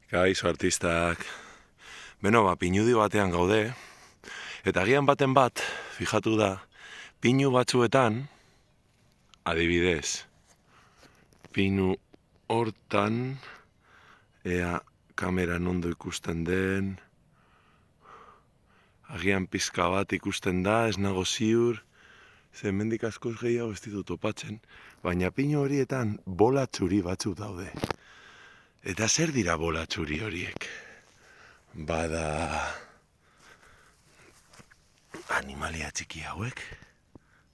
Kaixo artistak. Beno, pinudi batean gaude, eta agian baten bat, fijatu da, pinu batzuetan, adibidez, pinu hortan, ea kameran ondo ikusten den, agian pizka bat ikusten da, ez nago ziur, ze hemendik askoz gehiago ez ditut topatzen, baina pinu horietan bola txuri batzuk daude. Eta zer dira bola txuri horiek? Bada animalia txiki hauek,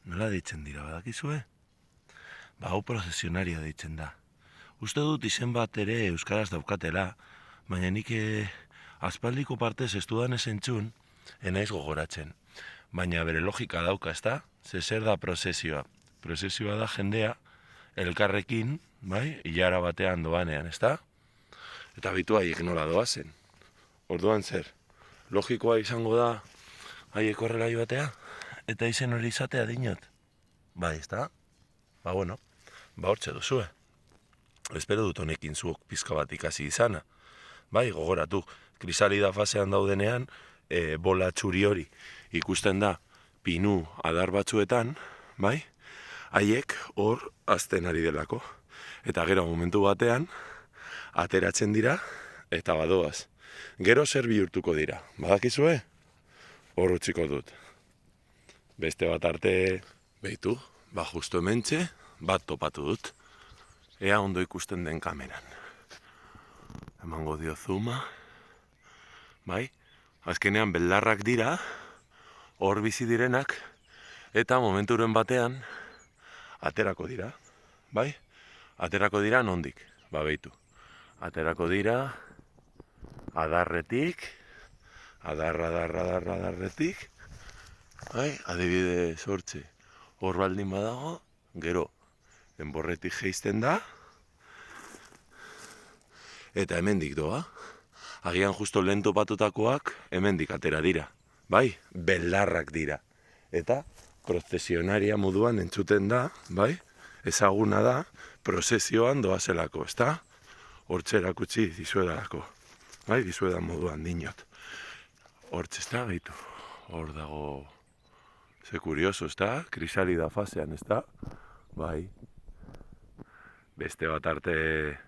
nola deitzen dira badakizue? Hau prozesionaria deitzen da. Uste dut izen bat ere euskaraz daukatela, baina nik aspaldiko partez ez dudan ez entzun, enaiz gogoratzen. Baina bere logika dauka, ezta? Zer da prozesioa? Prozesioa da jendea elkarrekin, bai, ilara batean doanean, ezta? Eta bitu haiek nola doazen. Orduan zer, logikoa izango da haiek horrela joatea, eta izen hori izatea dinot. Bai, ezta? Bueno, hortxe duzue. Espero dut honekin zuok pizka bat ikasi izana. Bai, gogoratu, krisalida fasean daudenean, bola txuri hori ikusten da pinu adar batzuetan, bai? Haiek hor azten ari delako. Eta gero momentu batean, ateratzen dira, eta badoaz. Gero zer bihurtuko dira, badakizue? Hor utziko dut. Beste bat arte, behitu, justu hementxe, bat topatu dut. Ea ondo ikusten den kameran. Emango dio zooma. Bai, azkenean belarrak dira, hor bizi direnak, eta momenturen batean, aterako dira. Bai, aterako dira nondik, behitu. Aterako dira, adarretik, adarretik, adibidez hortxe, hor baldin badago, gero, enborretik geizten da, eta hemendik doa. Agian justo lehen topatutakoak hemendik atera dira, bai, belarrak dira. Eta prozesionaria moduan entzuten da, bai, ezaguna da, prozesioan doazelako, ezta? Hortxe erakutsi dizuedalako, bai, dizuedan moduan dinot. Hortxe, ezta, behitu, hor dago, ze kurioso, ezta, krisalida fasean, ezta, bai, beste bat arte